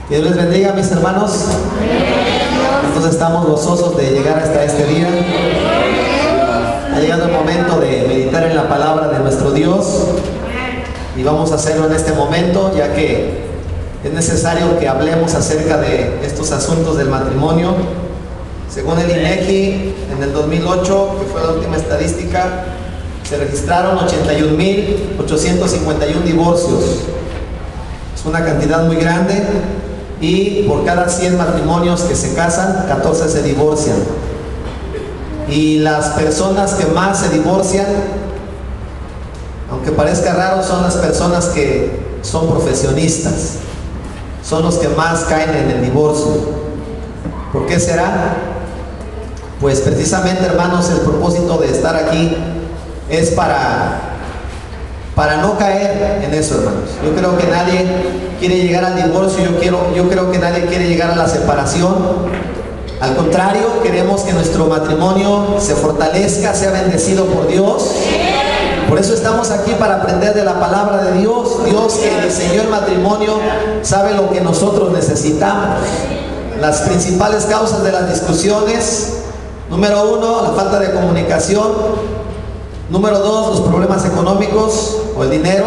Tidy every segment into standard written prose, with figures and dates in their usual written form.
Que Dios les bendiga, mis hermanos. Nosotros estamos gozosos de llegar hasta este día. Ha llegado el momento de meditar en la palabra de nuestro Dios y vamos a hacerlo en este momento, ya que es necesario que hablemos acerca de estos asuntos del matrimonio. Según el INEGI, en el 2008, que fue la última estadística, se registraron 81.851 divorcios. Es una cantidad muy grande. Y por cada 100 matrimonios que se casan, 14 se divorcian. Y las personas que más se divorcian, aunque parezca raro, son las personas que son profesionistas. Son los que más caen en el divorcio. ¿Por qué será? Pues precisamente, hermanos, el propósito de estar aquí es para no caer en eso, hermanos. Yo creo que nadie quiere llegar al divorcio, yo creo que nadie quiere llegar a la separación. Al contrario, queremos que nuestro matrimonio se fortalezca, sea bendecido por Dios. Por eso estamos aquí, para aprender de la palabra de Dios. Dios, que diseñó el matrimonio, sabe lo que nosotros necesitamos. Las principales causas de las discusiones: número 1, la falta de comunicación. Número 2, los problemas económicos o el dinero.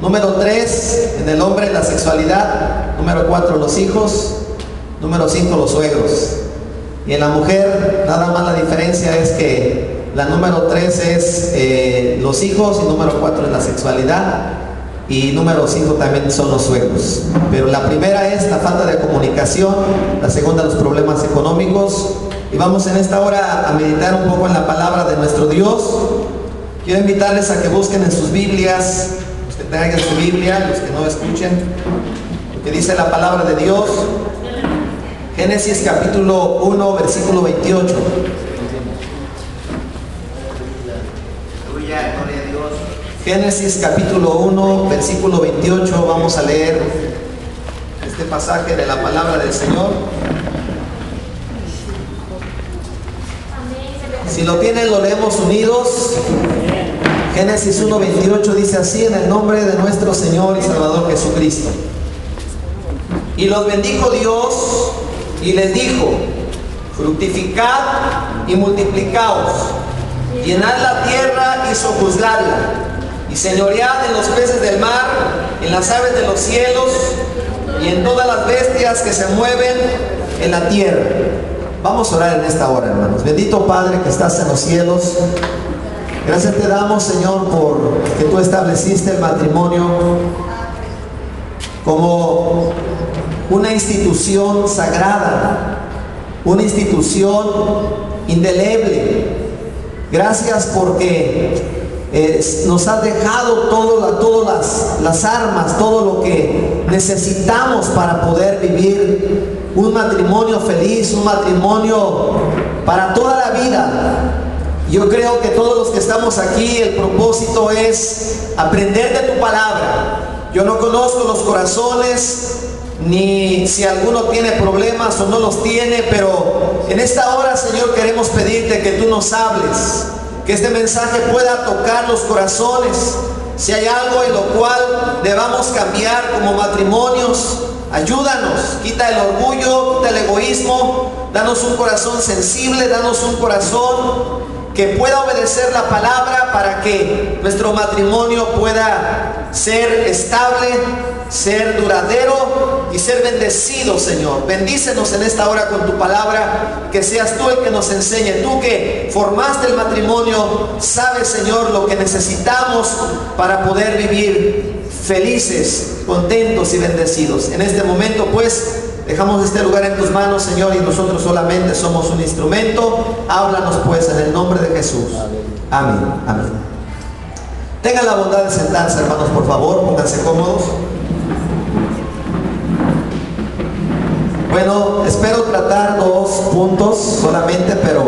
Número 3, en el hombre, la sexualidad. Número 4, los hijos. Número 5, los suegros. Y en la mujer, nada más la diferencia es que la número 3 es los hijos, y número 4 es la sexualidad, y número 5 también son los suegros. Pero la primera es la falta de comunicación, la segunda los problemas económicos. Y vamos en esta hora a meditar un poco en la palabra de nuestro Dios. Quiero invitarles a que busquen en sus Biblias, los que traigan su Biblia, los que no escuchen, lo que dice la palabra de Dios. Génesis capítulo 1, versículo 28. Génesis capítulo 1, versículo 28. Vamos a leer este pasaje de la palabra del Señor. Si lo tienen, lo leemos unidos. Génesis 1:28 dice así: en el nombre de nuestro Señor y Salvador Jesucristo. Y los bendijo Dios y les dijo: fructificad y multiplicaos, llenad la tierra y sojuzgadla, y señoread en los peces del mar, en las aves de los cielos, y en todas las bestias que se mueven en la tierra. Vamos a orar en esta hora, hermanos. Bendito Padre que estás en los cielos, gracias te damos, Señor, por que tú estableciste el matrimonio como una institución sagrada, una institución indeleble. Gracias porque nos has dejado todas las armas, todo lo que necesitamos para poder vivir un matrimonio feliz, un matrimonio para toda la vida. Yo creo que todos los que estamos aquí, el propósito es aprender de tu palabra. Yo no conozco los corazones, ni si alguno tiene problemas o no los tiene, pero en esta hora, Señor, queremos pedirte que tú nos hables, que este mensaje pueda tocar los corazones. Si hay algo en lo cual debamos cambiar como matrimonios, ayúdanos, quita el orgullo, quita el egoísmo, danos un corazón sensible, danos un corazón que pueda obedecer la palabra, para que nuestro matrimonio pueda ser estable, ser duradero y ser bendecido, Señor. Bendícenos en esta hora con tu palabra, que seas tú el que nos enseñe. Tú que formaste el matrimonio, sabes, Señor, lo que necesitamos para poder vivir felices, contentos y bendecidos. En este momento, pues, dejamos este lugar en tus manos, Señor, y nosotros solamente somos un instrumento. Háblanos, pues, en el nombre de Jesús. Amén. Amén. Tengan la bondad de sentarse, hermanos, por favor. Pónganse cómodos. Bueno, espero tratar 2 puntos solamente, pero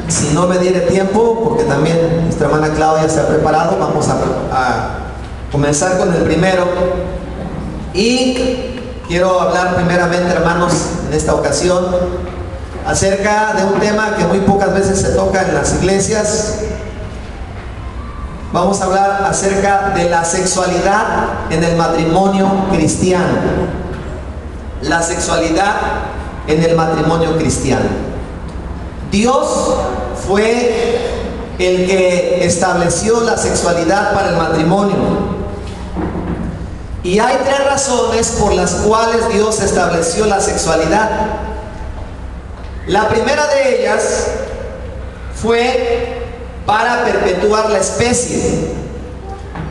si no me diere tiempo, porque también nuestra hermana Claudia se ha preparado, vamos a comenzar con el primero. Y quiero hablar primeramente, hermanos, en esta ocasión acerca de un tema que muy pocas veces se toca en las iglesias, vamos a hablar acerca de la sexualidad en el matrimonio cristiano. La sexualidad en el matrimonio cristiano. Dios fue el que estableció la sexualidad para el matrimonio. Y hay tres razones por las cuales Dios estableció la sexualidad. La primera de ellas fue para perpetuar la especie.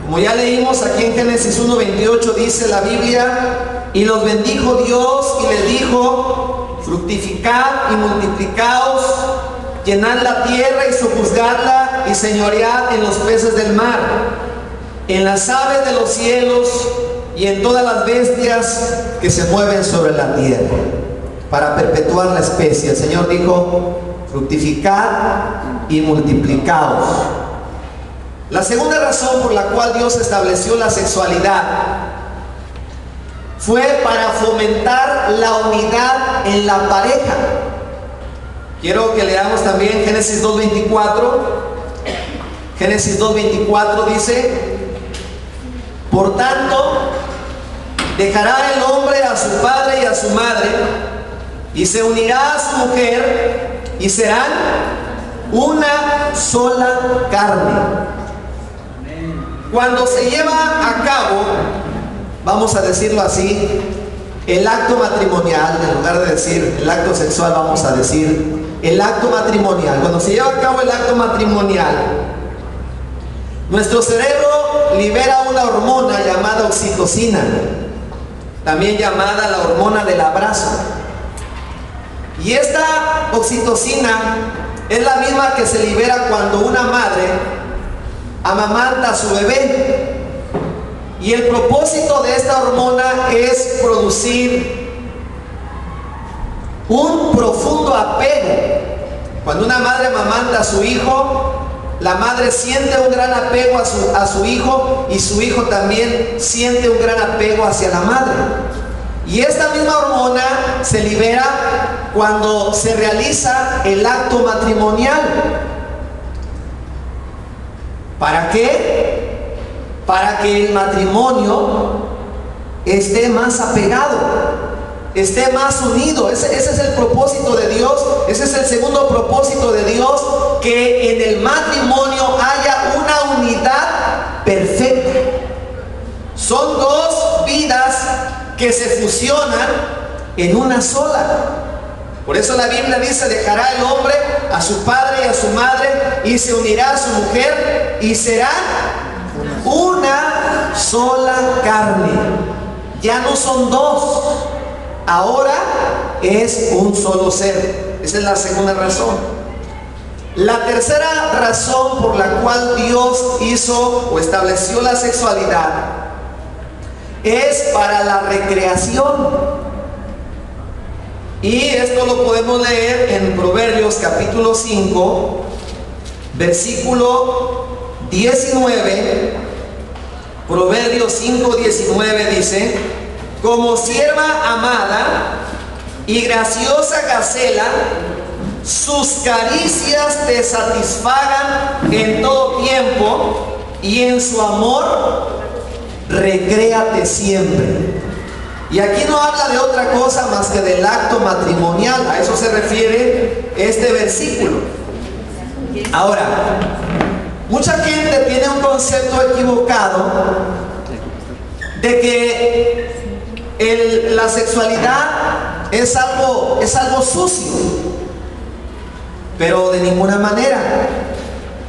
Como ya leímos aquí en Génesis 1:28, dice la Biblia: y los bendijo Dios y les dijo: fructificad y multiplicaos, llenad la tierra y sojuzgadla, y señoread en los peces del mar, en las aves de los cielos y en todas las bestias que se mueven sobre la tierra. Para perpetuar la especie, el Señor dijo: fructificad y multiplicaos. La segunda razón por la cual Dios estableció la sexualidad fue para fomentar la unidad en la pareja. Quiero que leamos también Génesis 2:24. Génesis 2:24 dice: por tanto, dejará el hombre a su padre y a su madre, y se unirá a su mujer, y serán una sola carne. Cuando se lleva a cabo, vamos a decirlo así, el acto matrimonial, en lugar de decir el acto sexual, vamos a decir el acto matrimonial. Cuando se lleva a cabo el acto matrimonial, nuestro cerebro libera una hormona llamada oxitocina, también llamada la hormona del abrazo. Y esta oxitocina es la misma que se libera cuando una madre amamanta a su bebé. Y el propósito de esta hormona es producir un profundo apego. Cuando una madre amamanta a su hijo, la madre siente un gran apego a su hijo, y su hijo también siente un gran apego hacia la madre. Y esta misma hormona se libera cuando se realiza el acto matrimonial. ¿Para qué? Para que el matrimonio esté más apegado, esté más unido. Ese es el propósito de Dios. Ese es el segundo propósito de Dios, que en el matrimonio haya una unidad perfecta. Son dos vidas que se fusionan en una sola. Por eso la Biblia dice: dejará el hombre a su padre y a su madre, y se unirá a su mujer, y serán una sola carne. Ya no son dos, ahora es un solo ser. Esa es la segunda razón. La tercera razón por la cual Dios hizo o estableció la sexualidad es para la recreación. Y esto lo podemos leer en Proverbios capítulo 5, versículo 19. Proverbios 5:19 dice: como sierva amada y graciosa gacela, sus caricias te satisfagan en todo tiempo, y en su amor recréate siempre. Y aquí no habla de otra cosa más que del acto matrimonial. A eso se refiere este versículo. Ahora, mucha gente tiene un concepto equivocado de que la sexualidad es algo sucio, pero de ninguna manera.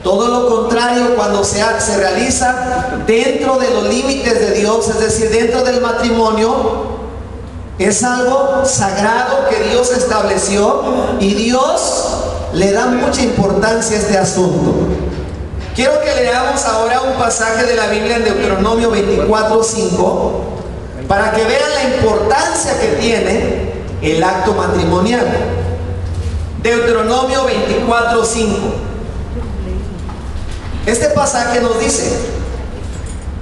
Todo lo contrario, cuando se realiza dentro de los límites de Dios, es decir, dentro del matrimonio, es algo sagrado que Dios estableció, y Dios le da mucha importancia a este asunto. Quiero que leamos ahora un pasaje de la Biblia en Deuteronomio 24:5, para que vean la importancia que tiene el acto matrimonial. Deuteronomio 24:5. Este pasaje nos dice: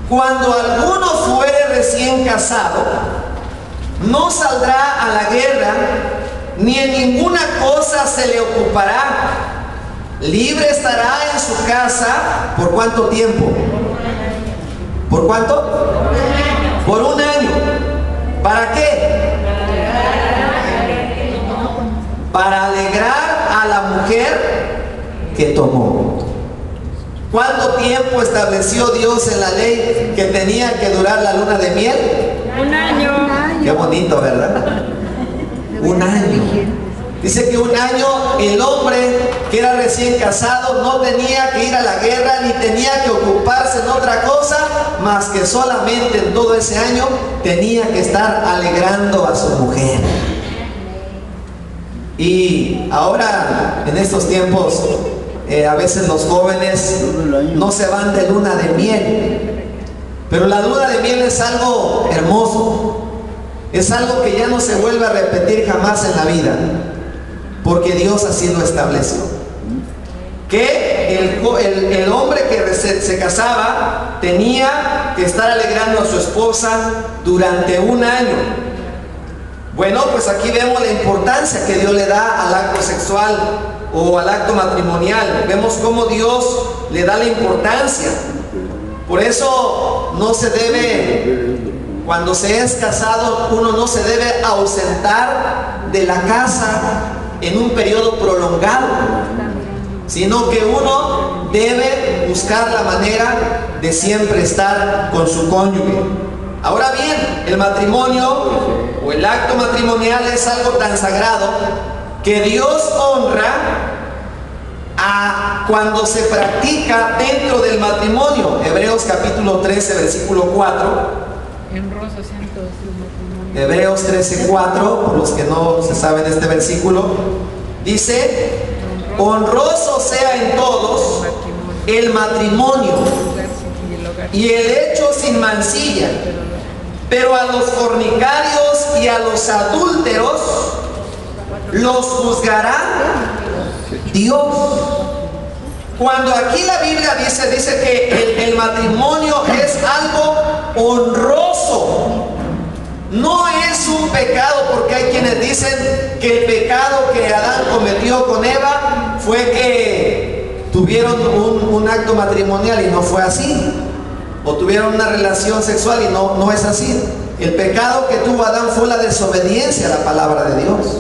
cuando alguno fuere recién casado, no saldrá a la guerra, ni en ninguna cosa se le ocupará, libre estará en su casa, ¿por cuánto tiempo? ¿Por cuánto? Por un año. ¿Para qué? Para alegrar a la mujer que tomó. ¿Cuánto tiempo estableció Dios en la ley que tenía que durar la luna de miel? Un año. Qué bonito, ¿verdad? Un año. Dice que un año el hombre que era recién casado no tenía que ir a la guerra ni tenía que ocuparse en otra cosa, más que solamente en todo ese año tenía que estar alegrando a su mujer. Y ahora, en estos tiempos, a veces los jóvenes no se van de luna de miel, pero la luna de miel es algo hermoso, es algo que ya no se vuelve a repetir jamás en la vida, porque Dios así lo estableció. Que el hombre que se casaba tenía que estar alegrando a su esposa durante un año. Bueno, pues aquí vemos la importancia que Dios le da al acto sexual o al acto matrimonial. Vemos cómo Dios le da la importancia. Por eso no se debe, cuando se es casado, uno no se debe ausentar de la casa en un periodo prolongado, sino que uno debe buscar la manera de siempre estar con su cónyuge. Ahora bien, el matrimonio o el acto matrimonial es algo tan sagrado que Dios honra cuando se practica dentro del matrimonio. Hebreos capítulo 13, versículo 4. Hebreos 13, 4, por los que no se saben este versículo, dice: honroso sea en todos el matrimonio y el hecho sin mancilla, pero a los fornicarios y a los adúlteros los juzgará Dios. Cuando aquí la Biblia dice que el matrimonio es algo honroso, no es un pecado, porque hay quienes dicen que el pecado que Adán cometió con Eva fue que tuvieron un acto matrimonial y no fue así, o tuvieron una relación sexual y no es así. El pecado que tuvo Adán fue la desobediencia a la palabra de Dios,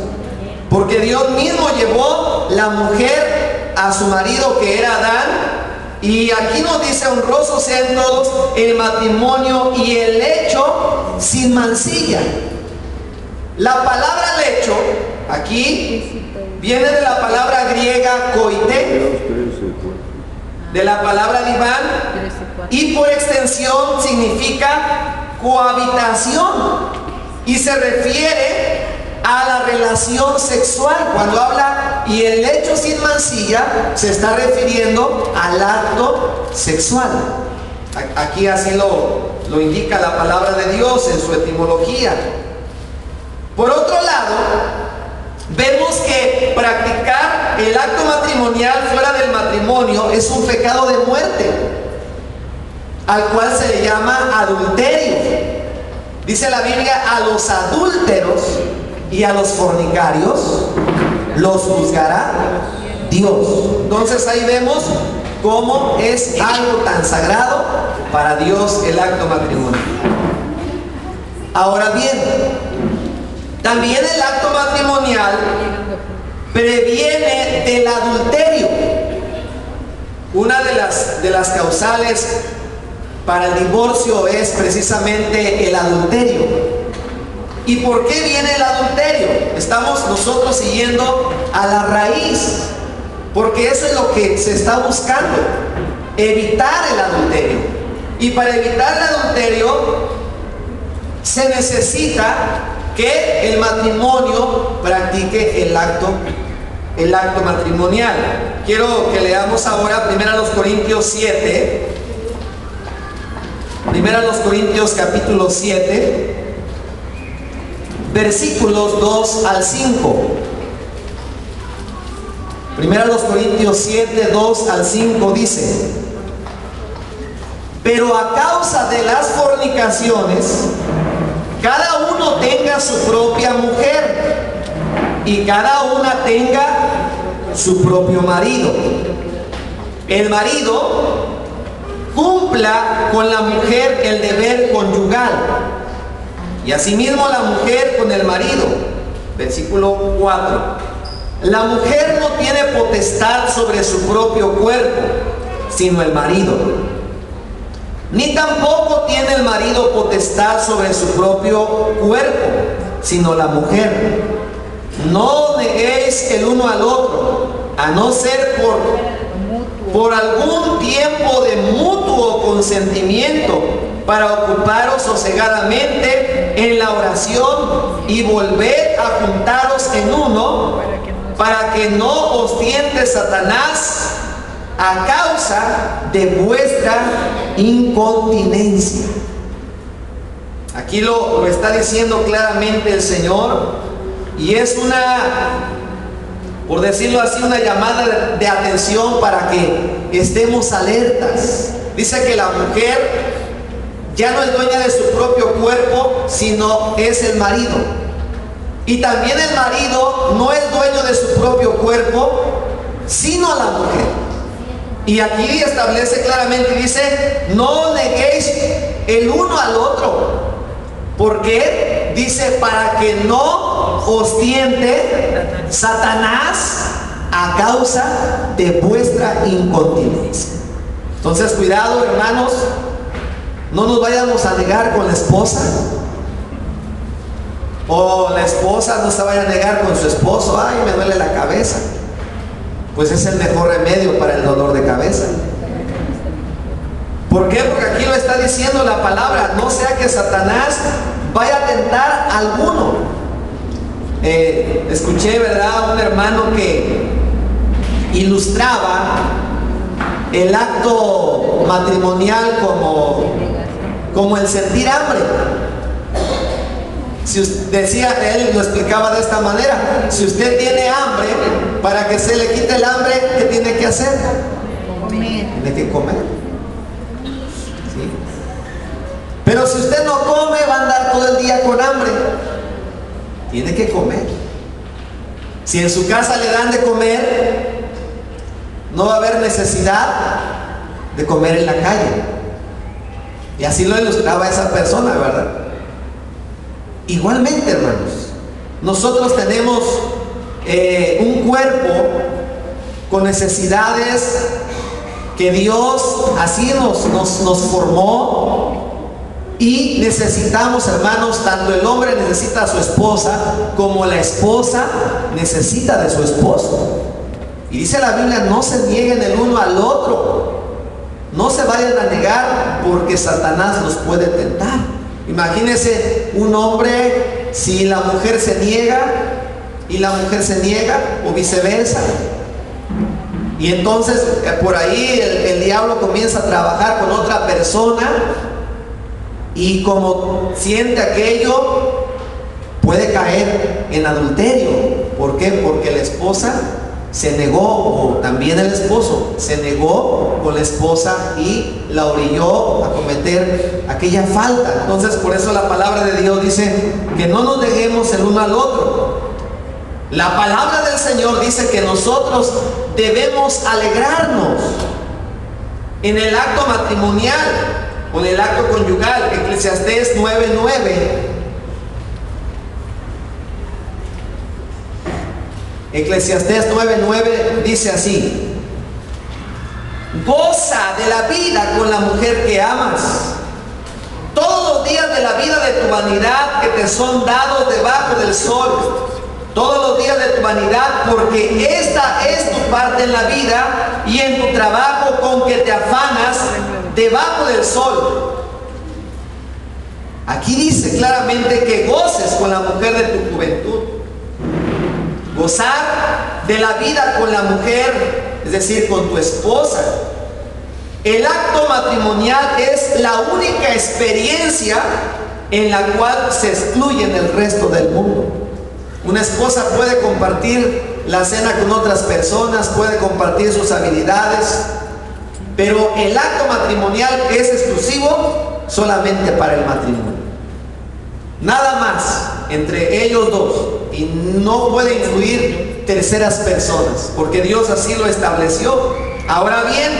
porque Dios mismo llevó la mujer a su marido, que era Adán. Y aquí nos dice: honrosos sean todos el matrimonio y el lecho sin mancilla. La palabra lecho aquí viene de la palabra griega koite, de la palabra diván, y por extensión significa cohabitación, y se refiere a la relación sexual. Cuando habla y el lecho sin mancilla, se está refiriendo al acto sexual. Aquí así lo indica la palabra de Dios en su etimología. Por otro lado, vemos que practicar el acto matrimonial fuera del matrimonio es un pecado de muerte, al cual se le llama adulterio. Dice la Biblia: a los adúlteros y a los fornicarios los juzgará Dios. Entonces ahí vemos cómo es algo tan sagrado para Dios el acto matrimonial. Ahora bien, también el acto matrimonial previene del adulterio. Una de las causales para el divorcio es precisamente el adulterio. ¿Y por qué viene el adulterio? Estamos nosotros siguiendo a la raíz, porque eso es lo que se está buscando, evitar el adulterio. Y para evitar el adulterio se necesita que el matrimonio practique el acto matrimonial. Quiero que leamos ahora 1 Corintios 7, 1 Corintios capítulo 7, versículos 2 al 5. 1 Corintios 7, 2 al 5 dice: pero a causa de las fornicaciones, cada uno tenga su propia mujer y cada una tenga su propio marido. el marido cumpla con la mujer el deber conyugal, y asimismo la mujer con el marido. Versículo 4. La mujer no tiene potestad sobre su propio cuerpo, sino el marido. Ni tampoco tiene el marido potestad sobre su propio cuerpo, sino la mujer. No neguéis el uno al otro, a no ser por algún tiempo de mutuo consentimiento, para ocuparos sosegadamente en la oración y volver a juntaros en uno, para que no os tiente Satanás a causa de vuestra incontinencia. Aquí lo está diciendo claramente el Señor, y es por decirlo así, una llamada de atención para que estemos alertas. Dice que la mujer ya no es dueña de su propio cuerpo, sino es el marido. Y también el marido no es dueño de su propio cuerpo, sino la mujer. Y aquí establece claramente, dice, no neguéis el uno al otro. ¿Por qué? Dice, para que no os tiente Satanás a causa de vuestra incontinencia. Entonces, cuidado, hermanos, no nos vayamos a negar con la esposa, o la esposa no se vaya a negar con su esposo. Ay, me duele la cabeza. Pues es el mejor remedio para el dolor de cabeza. ¿Por qué? Porque aquí lo está diciendo la palabra, no sea que Satanás vaya a tentar a alguno. Escuché, ¿verdad?, un hermano que ilustraba el acto matrimonial como el sentir hambre. Si usted, decía, él lo explicaba de esta manera: si usted tiene hambre, para que se le quite el hambre, ¿qué tiene que hacer? Comer. Tiene que comer. ¿Sí? Pero si usted no come, va a andar todo el día con hambre. Tiene que comer. Si en su casa le dan de comer, no va a haber necesidad de comer en la calle. Y así lo ilustraba esa persona, ¿verdad? Igualmente, hermanos, nosotros tenemos un cuerpo con necesidades que Dios así nos formó, y necesitamos, hermanos, tanto el hombre necesita a su esposa como la esposa necesita de su esposo. Y dice la Biblia, no se nieguen el uno al otro, no se vayan a negar, porque Satanás nos puede tentar. Imagínense un hombre, si la mujer se niega y la mujer se niega, o viceversa, y entonces por ahí el diablo comienza a trabajar con otra persona, y como siente aquello, puede caer en adulterio. ¿Por qué? Porque la esposa se negó, o también el esposo se negó con la esposa y la orilló a cometer aquella falta. Entonces, por eso la palabra de Dios dice que no nos neguemos el uno al otro. La palabra del Señor dice que nosotros debemos alegrarnos en el acto matrimonial o en el acto conyugal. Eclesiastés 9:9. Eclesiastés 9:9 dice así: goza de la vida con la mujer que amas, todos los días de la vida de tu vanidad que te son dados debajo del sol, todos los días de tu vanidad, porque esta es tu parte en la vida y en tu trabajo con que te afanas debajo del sol. Aquí dice claramente que goces con la mujer de tu juventud. Gozar de la vida con la mujer, es decir, con tu esposa. El acto matrimonial es la única experiencia en la cual se excluye el resto del mundo. Una esposa puede compartir la cena con otras personas, puede compartir sus habilidades, pero el acto matrimonial es exclusivo solamente para el matrimonio. Nada más entre ellos dos, y no puede influir terceras personas, porque Dios así lo estableció. Ahora bien,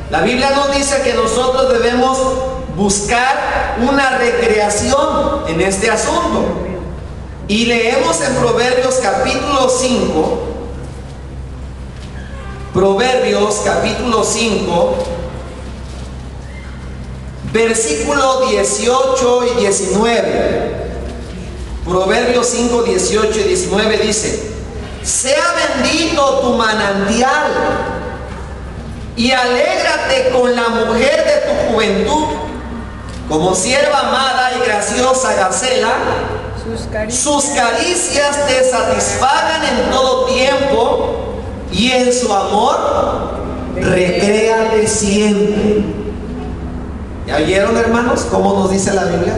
la Biblia nos dice que nosotros debemos buscar una recreación en este asunto. Y leemos en Proverbios capítulo 5, Proverbios capítulo 5, versículo 18 y 19. Proverbios 5, 18 y 19 dice: sea bendito tu manantial y alégrate con la mujer de tu juventud, como sierva amada y graciosa Gacela, sus caricias te satisfagan en todo tiempo, y en su amor recréate siempre. ¿Ya oyeron, hermanos, cómo nos dice la Biblia?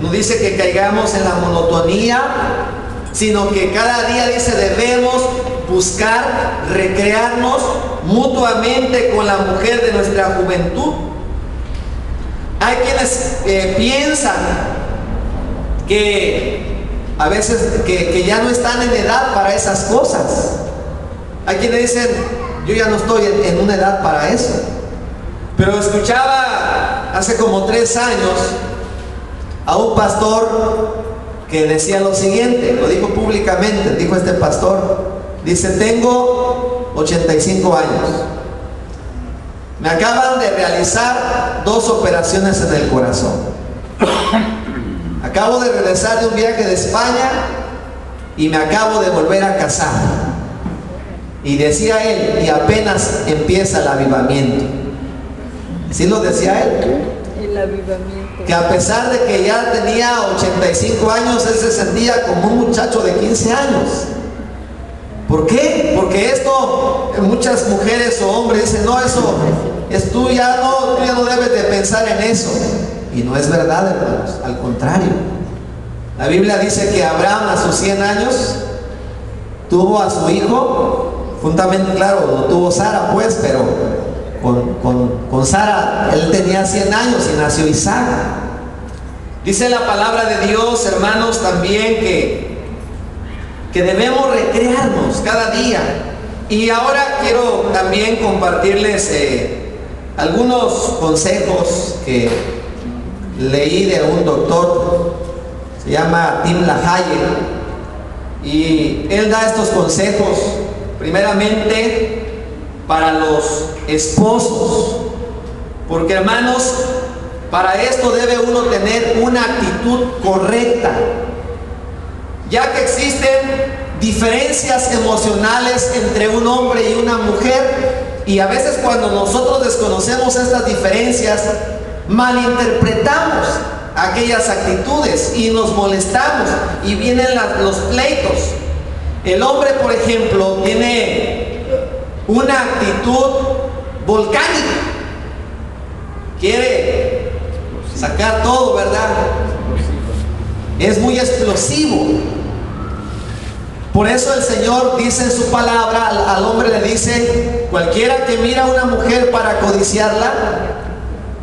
No dice que caigamos en la monotonía, sino que cada día dice debemos buscar recrearnos mutuamente con la mujer de nuestra juventud. Hay quienes piensan que a veces que ya no están en edad para esas cosas. Hay quienes dicen: yo ya no estoy en una edad para eso. Pero escuchaba hace como 3 años a un pastor que decía lo siguiente, lo dijo públicamente, dijo este pastor, dice: tengo 85 años, me acaban de realizar 2 operaciones en el corazón, acabo de regresar de un viaje de España y me acabo de volver a casar. Y decía él, y apenas empieza el avivamiento. ¿Sí lo decía él? El avivamiento. Que a pesar de que ya tenía 85 años, él se sentía como un muchacho de 15 años. ¿Por qué? Porque esto, muchas mujeres o hombres dicen: no, eso es tú ya no debes de pensar en eso. Y no es verdad, hermanos, al contrario. La Biblia dice que Abraham a sus 100 años tuvo a su hijo, juntamente, claro, lo tuvo Sara pues, pero con Sara él tenía 100 años y nació Isaac. Dice la palabra de Dios, hermanos, también que debemos recrearnos cada día. Y ahora quiero también compartirles algunos consejos que leí de un doctor, se llama Tim LaHaye, y él da estos consejos primeramente para los esposos, porque, hermanos, para esto debe uno tener una actitud correcta, ya que existen diferencias emocionales entre un hombre y una mujer, y a veces cuando nosotros desconocemos estas diferencias, malinterpretamos aquellas actitudes y nos molestamos y vienen los pleitos. El hombre, por ejemplo, tiene una actitud volcánica, quiere sacar todo, ¿verdad? Es muy explosivo. Por eso el Señor dice en su palabra, al hombre le dice: cualquiera que mira a una mujer para codiciarla,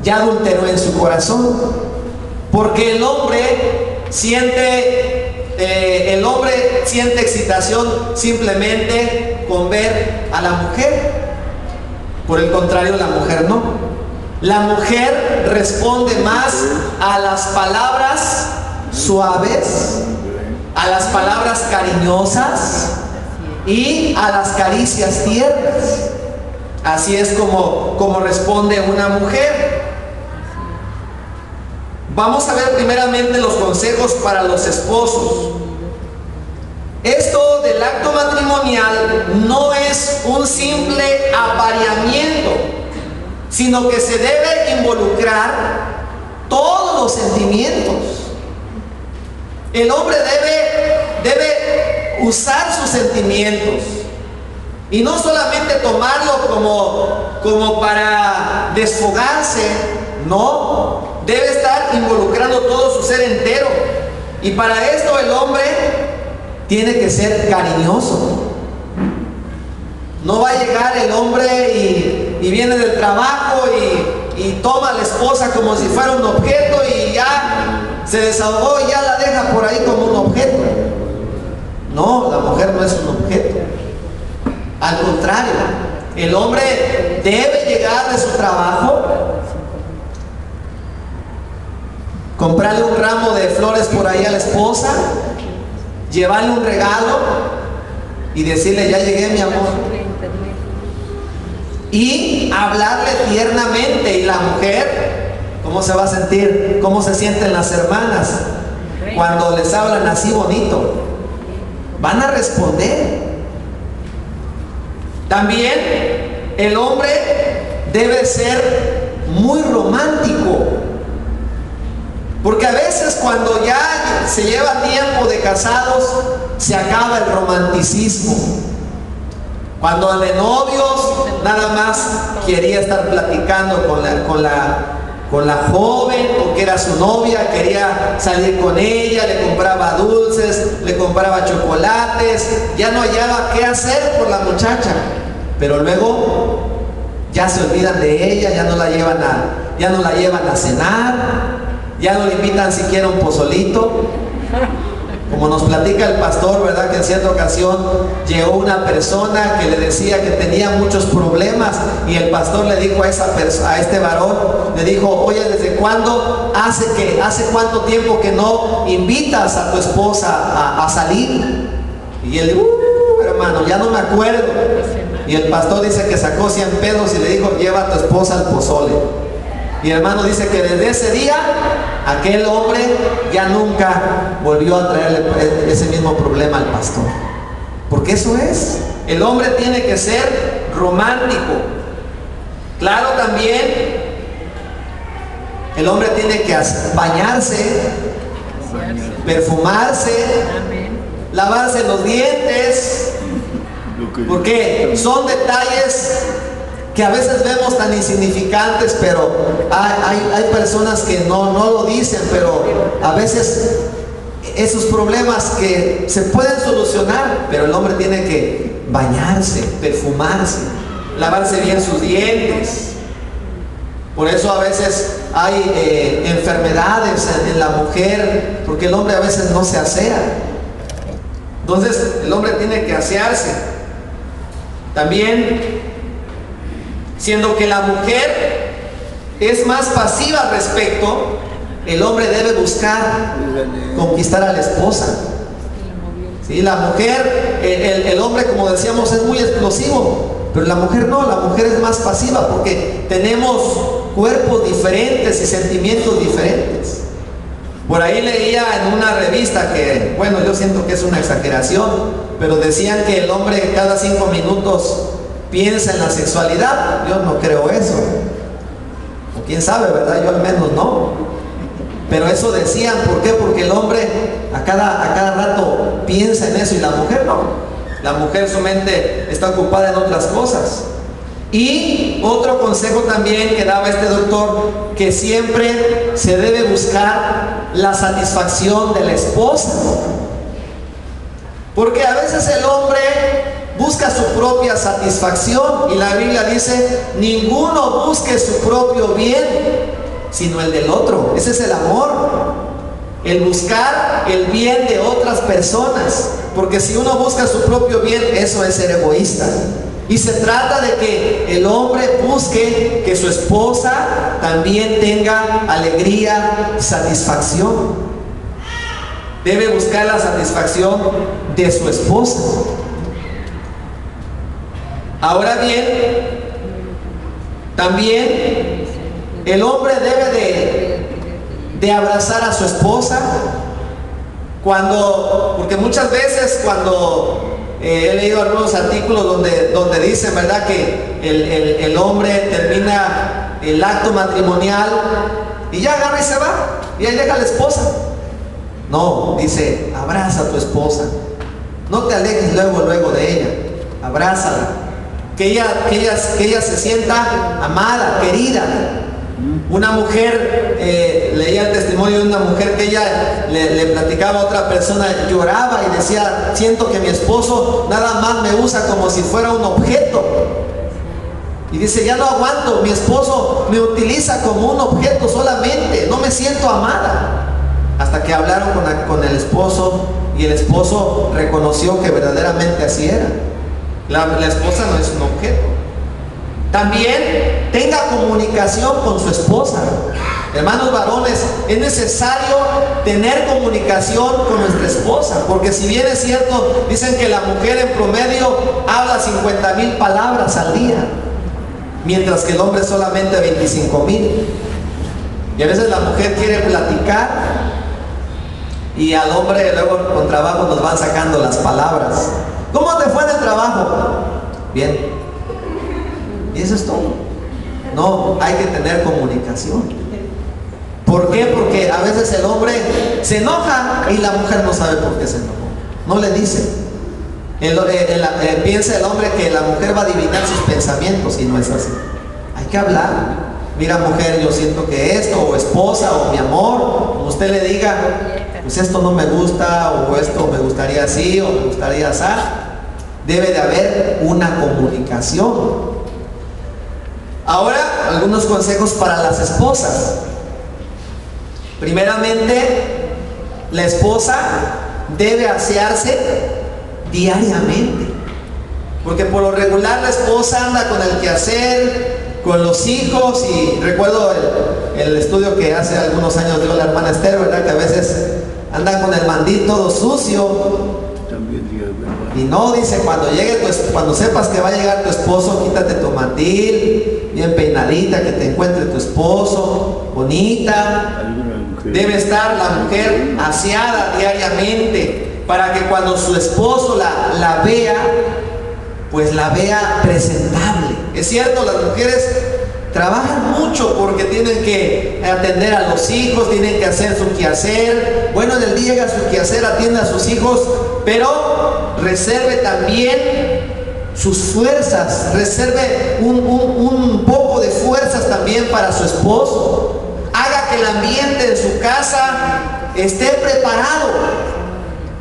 ya adulteró en su corazón. Porque el hombre siente excitación simplemente con ver a la mujer. Por el contrario, la mujer no. La mujer responde más a las palabras suaves, a las palabras cariñosas y a las caricias tiernas. Así es como responde una mujer. Vamos a ver primeramente los consejos para los esposos. Esto del acto matrimonial no es un simple apareamiento, sino que se debe involucrar todos los sentimientos. El hombre debe usar sus sentimientos y no solamente tomarlo como para desfogarse, no. Debe estar involucrando todo su ser entero. Y para esto el hombre tiene que ser cariñoso. No va a llegar el hombre y viene del trabajo y toma a la esposa como si fuera un objeto y ya se desahogó y ya la deja por ahí como un objeto. No, la mujer no es un objeto. Al contrario, El hombre debe llegar de su trabajo, comprarle un ramo de flores por ahí a la esposa, llevarle un regalo y decirle: ya llegué, mi amor. Y hablarle tiernamente. Y la mujer, ¿cómo se va a sentir? ¿Cómo se sienten las hermanas cuando les hablan así bonito? Van a responder. También el hombre debe ser muy romántico, porque a veces cuando ya se lleva tiempo de casados se acaba el romanticismo. Cuando de novios nada más quería estar platicando con la joven porque era su novia, quería salir con ella, le compraba dulces, le compraba chocolates, ya no hallaba qué hacer por la muchacha, pero luego ya se olvidan de ella, ya no la llevan a cenar, ya no le invitan siquiera un pozolito. Como nos platica el pastor, ¿verdad? Que en cierta ocasión llegó una persona que le decía que tenía muchos problemas, y el pastor le dijo a este varón, le dijo: oye, ¿desde cuándo hace cuánto tiempo que no invitas a tu esposa a salir? Y él dijo: hermano, ya no me acuerdo. Y el pastor dice que sacó 100 pesos y le dijo: lleva a tu esposa al pozole. Y el hermano dice que desde ese día aquel hombre ya nunca volvió a traerle ese mismo problema al pastor. Porque eso es, el hombre tiene que ser romántico. Claro, también el hombre tiene que bañarse, perfumarse, lavarse los dientes, porque son detalles que a veces vemos tan insignificantes, pero hay personas que no lo dicen, pero a veces esos problemas que se pueden solucionar, pero el hombre tiene que bañarse, perfumarse, lavarse bien sus dientes. Por eso a veces hay enfermedades en la mujer, porque el hombre a veces no se asea. Entonces el hombre tiene que asearse. También, siendo que la mujer es más pasiva al respecto, el hombre debe buscar conquistar a la esposa. ¿Sí? La mujer, el hombre, como decíamos, es muy explosivo, pero la mujer no, la mujer es más pasiva, porque tenemos cuerpos diferentes y sentimientos diferentes. Por ahí leía en una revista que, bueno, yo siento que es una exageración, pero decían que el hombre cada 5 minutos piensa en la sexualidad. Yo no creo eso, o quién sabe, ¿verdad? Yo al menos no, pero eso decían. ¿Por qué? Porque el hombre a cada rato piensa en eso, y la mujer no. La mujer, su mente está ocupada en otras cosas. Y otro consejo también que daba este doctor, que siempre se debe buscar la satisfacción de la esposa, porque a veces el hombre busca su propia satisfacción, y la Biblia dice: ninguno busque su propio bien, sino el del otro. Ese es el amor, el buscar el bien de otras personas, porque si uno busca su propio bien, eso es ser egoísta. Y se trata de que el hombre busque que su esposa también tenga alegría, satisfacción. Debe buscar la satisfacción de su esposa. Ahora bien, también el hombre debe de abrazar a su esposa porque muchas veces cuando he leído algunos artículos donde dicen, ¿verdad?, que el hombre termina el acto matrimonial y ya agarra y se va, y ahí deja a la esposa. No, dice: abraza a tu esposa, no te alejes luego de ella, abrázala, que ella se sienta amada, querida. Una mujer, leía el testimonio de una mujer que ella le platicaba a otra persona, lloraba y decía: siento que mi esposo nada más me usa como si fuera un objeto. Y dice: ya no aguanto, mi esposo me utiliza como un objeto solamente, no me siento amada. Hasta que hablaron con el esposo, y el esposo reconoció que verdaderamente así era. La esposa no es un objeto. También tenga comunicación con su esposa. Hermanos varones, es necesario tener comunicación con nuestra esposa, porque si bien es cierto, dicen que la mujer en promedio habla 50,000 palabras al día, mientras que el hombre solamente 25,000. Y a veces la mujer quiere platicar y al hombre luego con trabajo nos van sacando las palabras. ¿Cómo te fue en el trabajo? Bien. Y eso es todo. No, hay que tener comunicación. ¿Por qué? Porque a veces el hombre se enoja y la mujer no sabe por qué se enojó. No le dice. Piensa el hombre que la mujer va a adivinar sus pensamientos y no es así. Hay que hablar. Mira, mujer, yo siento que esto, o esposa, o mi amor, como usted le diga, pues esto no me gusta, o esto me gustaría así, o me gustaría así. Debe de haber una comunicación. Ahora, algunos consejos para las esposas. Primeramente, la esposa debe asearse diariamente, porque por lo regular la esposa anda con el quehacer, con los hijos, y recuerdo el estudio que hace algunos años dio la hermana Esther, ¿verdad? Que a veces andan con el mandil todo sucio. Y no, dice, cuando sepas que va a llegar tu esposo, quítate tu mandil, bien peinadita, que te encuentre tu esposo, bonita. Debe estar la mujer aseada diariamente, para que cuando su esposo la vea, pues la vea presentable. Es cierto, las mujeres trabajan mucho porque tienen que atender a los hijos, tienen que hacer su quehacer. Bueno, en el día llega su quehacer, atiende a sus hijos, pero reserve también sus fuerzas, reserve un poco de fuerzas también para su esposo. Haga que el ambiente de su casa esté preparado.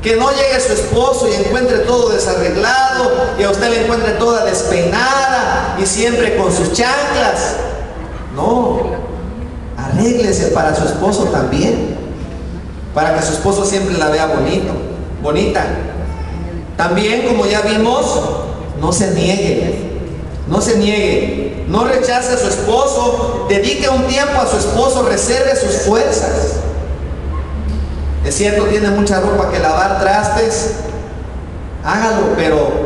Que no llegue su esposo y encuentre todo desarreglado, y a usted le encuentre toda despeinada y siempre con sus chanclas. No, arréglese para su esposo también, para que su esposo siempre la vea bonita. También, como ya vimos, no se niegue, no rechace a su esposo, dedique un tiempo a su esposo, reserve sus fuerzas. Es cierto, tiene mucha ropa que lavar, trastes, hágalo,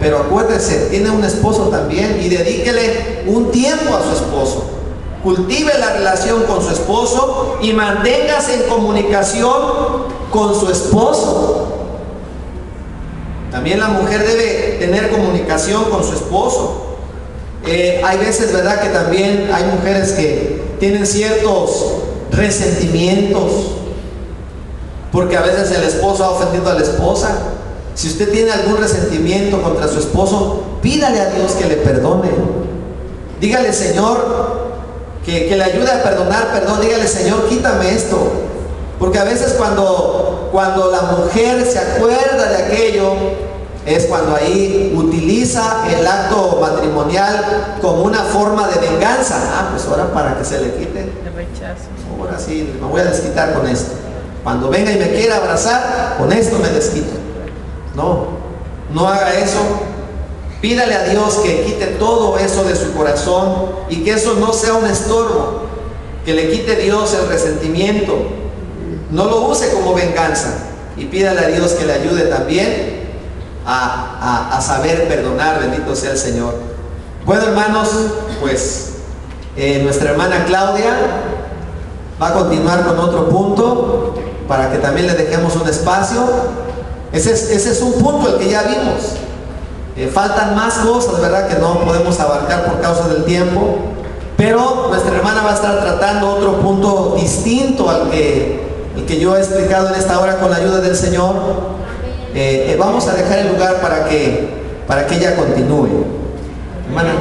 pero acuérdese, tiene un esposo también, y dedíquele un tiempo a su esposo. Cultive la relación con su esposo y manténgase en comunicación con su esposo. También la mujer debe tener comunicación con su esposo. Hay veces, ¿verdad?, que también hay mujeres que tienen ciertos resentimientos, porque a veces el esposo ha ofendido a la esposa. Si usted tiene algún resentimiento contra su esposo, pídale a Dios que le perdone. Dígale, Señor, que le ayude a perdonar, dígale, Señor, quítame esto. Porque a veces cuando la mujer se acuerda de aquello, es cuando ahí utiliza el acto matrimonial como una forma de venganza. Pues ahora para que se le quite, el rechazo. Ahora sí, me voy a desquitar con esto. Cuando venga y me quiera abrazar, con esto me desquito. No haga eso. Pídale a Dios que quite todo eso de su corazón y que eso no sea un estorbo. Que le quite Dios el resentimiento. No lo use como venganza. Y pídale a Dios que le ayude también a saber perdonar. Bendito sea el Señor. Bueno, hermanos, pues nuestra hermana Claudia va a continuar con otro punto, para que también le dejemos un espacio. Ese es un punto el que ya vimos. Faltan más cosas, ¿verdad?, que no podemos abarcar por causa del tiempo, pero nuestra hermana va a estar tratando otro punto distinto al que yo he explicado en esta hora con la ayuda del Señor. Vamos a dejar el lugar para que ella continúe. Hermana.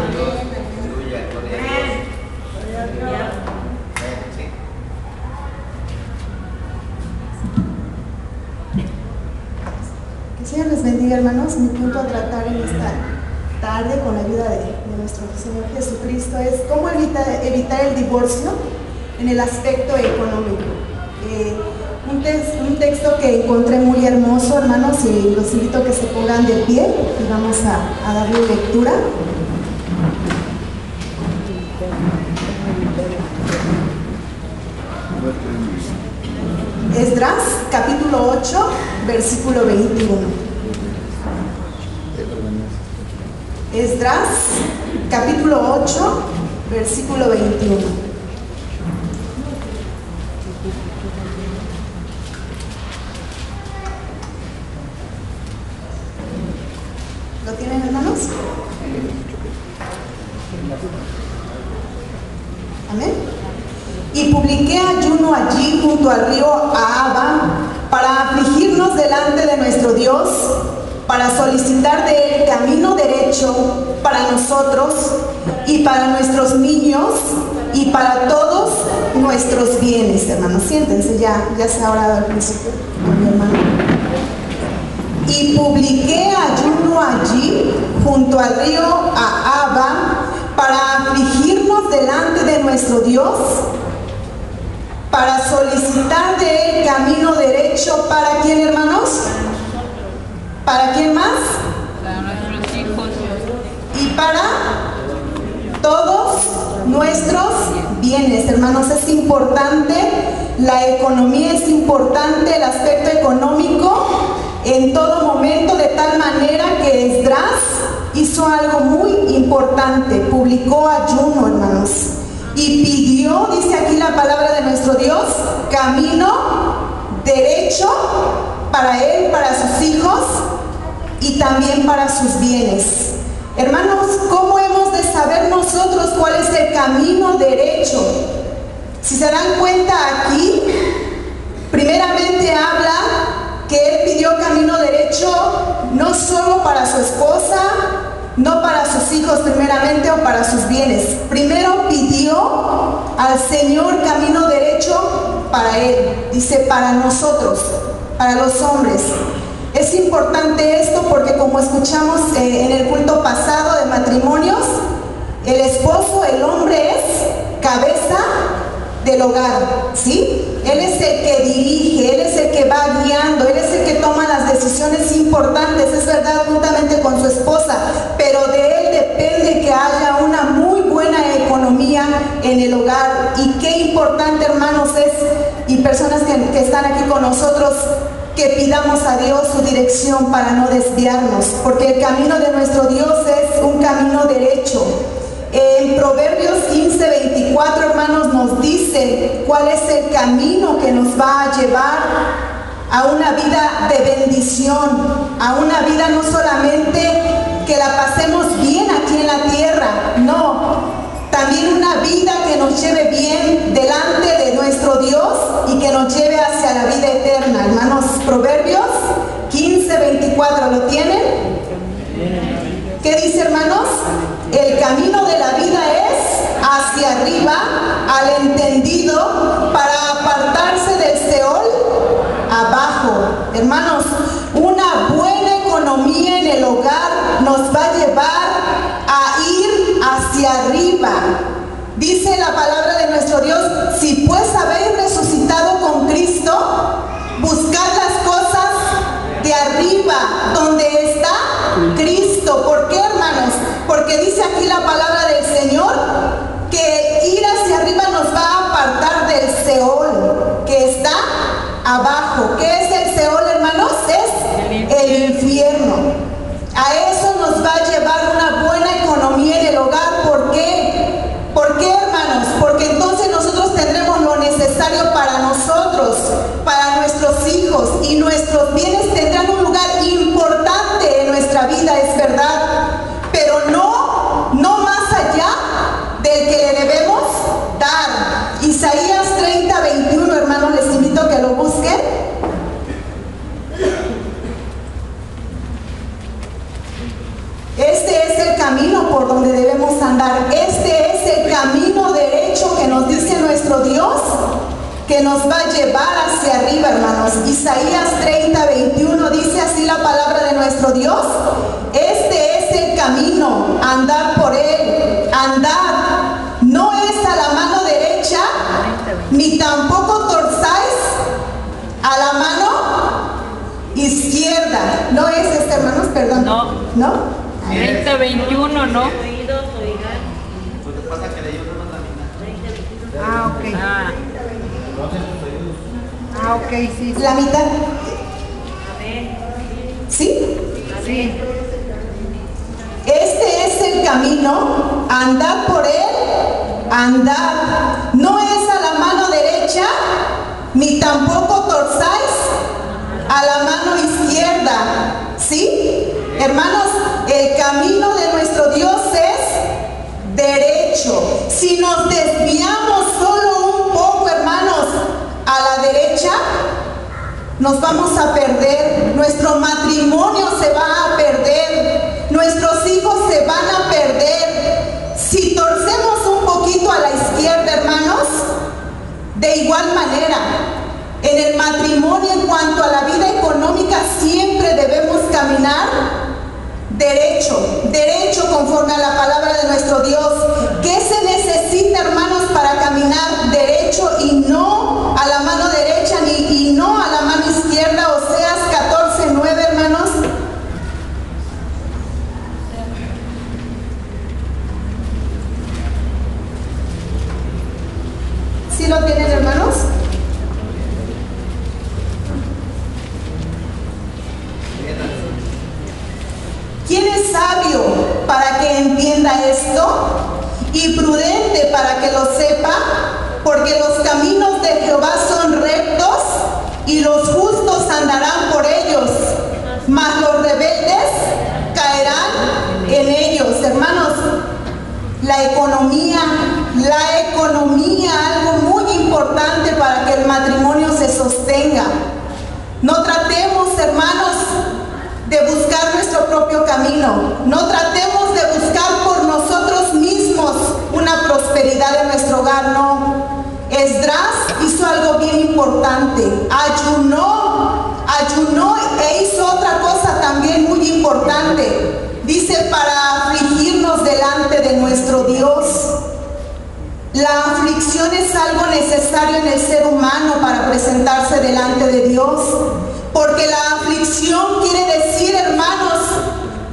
Señor les bendiga, hermanos. Mi punto a tratar en esta tarde, con la ayuda de nuestro Señor Jesucristo, es cómo evitar el divorcio en el aspecto económico. Un texto que encontré muy hermoso, hermanos, y los invito a que se pongan de pie y vamos a darle lectura. Esdras, capítulo 8, versículo 21. Esdras, capítulo 8, versículo 21. ¿Lo tienen, hermanos? Amén. Y publiqué ayuno allí junto al río Ahava para afligirnos delante de nuestro Dios, para solicitar de él camino derecho para nosotros y para nuestros niños y para todos nuestros bienes. Hermanos, siéntense, ya se ha orado al principio con mi hermano. Y publiqué ayuno allí junto al río Ahava para afligirnos delante de nuestro Dios, para solicitar de él camino derecho. ¿Para quién, hermanos? ¿Para quién más? Para nuestros hijos. Y para todos nuestros bienes. Hermanos, es importante, la economía es importante, el aspecto económico en todo momento, de tal manera que Esdras hizo algo muy importante, publicó ayuno, hermanos, y pidió, dice aquí la palabra de nuestro Dios, camino derecho para él, para sus hijos y también para sus bienes. Hermanos, ¿cómo hemos de saber nosotros cuál es el camino derecho? Si se dan cuenta aquí, primeramente habla que él pidió camino derecho no solo para su esposa, no para sus hijos primeramente o para sus bienes. Primero pidió al Señor camino derecho para él. Dice, para nosotros, para los hombres. Es importante esto porque, como escuchamos en el culto pasado de matrimonios, el esposo, el hombre, es cabeza del hogar, ¿sí? Él es el que dirige, él es el que va guiando, él es el que toma las decisiones importantes, es verdad, juntamente con su esposa, pero de él depende que haya una muy buena economía en el hogar. Y qué importante, hermanos, es, y personas que están aquí con nosotros, que pidamos a Dios su dirección para no desviarnos, porque el camino de nuestro Dios es un camino derecho. En Proverbios 15:24, hermanos, nos dice cuál es el camino que nos va a llevar a una vida de bendición, a una vida no solamente que la pasemos bien aquí en la tierra, no, también una vida que nos lleve bien delante de nuestro Dios y que nos lleve hacia la vida eterna. Hermanos, Proverbios 15:24, ¿lo tienen? ¿Qué dice, hermanos? El camino de la vida es hacia arriba, al entendido, para apartarse del Seol, abajo. Hermanos, una buena economía en el hogar nos va a llevar a ir hacia arriba. Dice la palabra de nuestro Dios, si pues habéis resucitado con Cristo, buscad las cosas de arriba, donde está Cristo. ¿Por qué, hermanos? Porque dice aquí la palabra del Señor que ir hacia arriba nos va a apartar del Seol, que está abajo. ¿Qué es el Seol, hermanos? Es el infierno. A eso nos va a llevar una buena economía en el hogar. ¿Por qué? ¿Por qué, hermanos? Porque entonces nosotros tendremos lo necesario para nosotros, para nuestros hijos, y nuestros bienes tendrán un lugar importante en nuestra vida, es verdad, pero no más allá del que le debemos dar. Isaías 30:21, hermanos, les invito a que lo busquen. Este es el camino por donde debemos andar. Este es el camino derecho que nos dice nuestro Dios, que nos va a llevar hacia arriba, hermanos. Isaías 30:21 dice así la palabra de nuestro Dios: este es el camino, andad por él, andad, no es a la mano derecha, ni tampoco torzáis a la mano izquierda. No es este, hermanos, perdón. ¿No? 30:21, ¿no? Ah, ok. Ah, ok, sí. La mitad. ¿Sí? Sí. Este es el camino, andad por él, andad. No es a la mano derecha, ni tampoco torzáis a la mano izquierda. ¿Sí? Hermanos, el camino de nuestro Dios es derecho. Si nos desviamos solo un poco, hermanos, a la derecha, nos vamos a perder, nuestro matrimonio se va a perder, nuestros hijos se van a perder. Si torcemos un poquito a la izquierda, hermanos, de igual manera, en el matrimonio, en cuanto a la vida económica, siempre debemos caminar derecho, derecho conforme a la palabra de nuestro Dios. ¿Qué se necesita, hermanos, para caminar derecho y no a la mano derecha y no a la mano izquierda? Oseas 14:9, hermanos. ¿Sí lo tienen, hermanos? ¿Quién es sabio para que entienda esto? Y prudente para que lo sepa, porque los caminos de Jehová son rectos y los justos andarán por ellos, mas los rebeldes caerán en ellos. Hermanos, la economía, algo muy importante para que el matrimonio se sostenga. No tratemos, hermanos, de buscar nuestro propio camino. No tratemos de buscar por nosotros mismos una prosperidad en nuestro hogar, no. Esdras hizo algo bien importante. Ayunó e hizo otra cosa también muy importante. Dice, para afligirnos delante de nuestro Dios. La aflicción es algo necesario en el ser humano para presentarse delante de Dios. Porque la aflicción quiere decir, hermanos,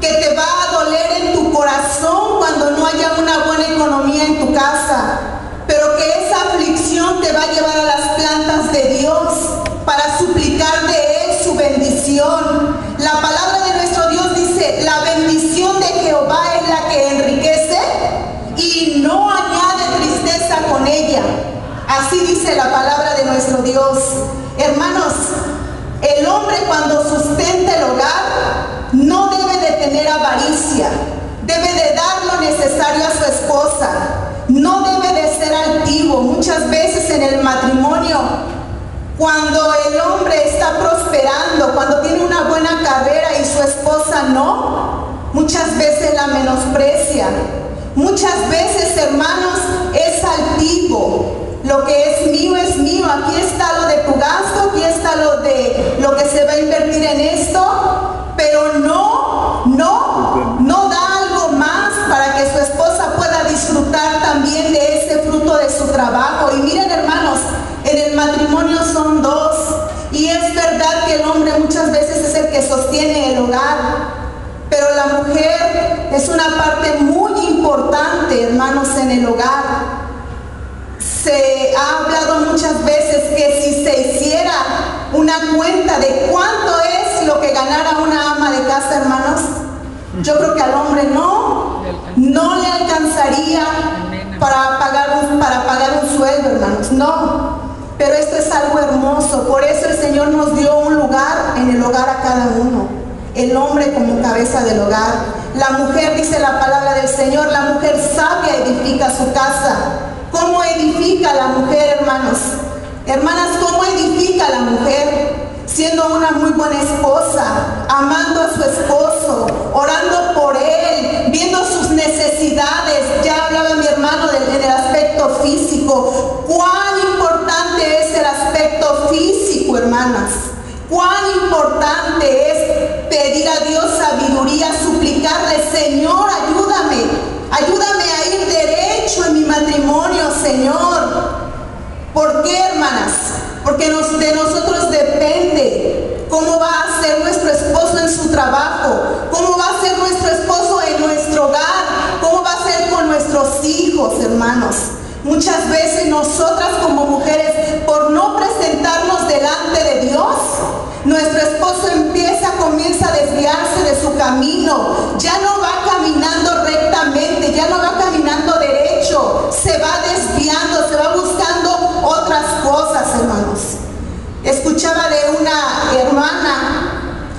que te va a doler en tu corazón cuando no haya una buena economía en tu casa. Pero que esa aflicción te va a llevar a las plantas de Dios para suplicar de Él su bendición. La palabra de nuestro Dios dice, la bendición de Jehová es la que enriquece y no añade tristeza con ella. Así dice la palabra de nuestro Dios. Hermanos, el hombre cuando sustenta el hogar no debe de tener avaricia, debe de dar lo necesario a su esposa, no debe de ser altivo. Muchas veces en el matrimonio, cuando el hombre está prosperando, cuando tiene una buena carrera y su esposa no, muchas veces la menosprecia. Muchas veces, hermanos, es altivo. Lo que es mío, aquí está lo de tu gasto, aquí está lo que se va a invertir en esto, pero no da algo más para que su esposa pueda disfrutar también de ese fruto de su trabajo. Y miren, hermanos, en el matrimonio son dos, y es verdad que el hombre muchas veces es el que sostiene el hogar, pero la mujer es una parte muy importante, hermanos, en el hogar. Se ha hablado muchas veces que si se hiciera una cuenta de cuánto es lo que ganara una ama de casa, hermanos, yo creo que al hombre no le alcanzaría para pagar un sueldo, hermanos, no. Pero esto es algo hermoso, por eso el Señor nos dio un lugar en el hogar a cada uno. El hombre como cabeza del hogar. La mujer, dice la palabra del Señor, la mujer sabia edifica su casa. ¿Cómo edifica la mujer, hermanos? Hermanas, ¿cómo edifica la mujer? Siendo una muy buena esposa, amando a su esposo, orando por él, viendo sus necesidades. Ya hablaba mi hermano en el aspecto físico. ¿Cuán importante es el aspecto físico, hermanas? ¿Cuán importante es pedir a Dios sabiduría, suplicarle, Señor, ayúdame a ir derecho en mi matrimonio, Señor? ¿Por qué, hermanas? Porque de nosotros depende cómo va a ser nuestro esposo en su trabajo, cómo va a ser nuestro esposo en nuestro hogar, cómo va a ser con nuestros hijos, hermanos. Muchas veces nosotras como mujeres, por no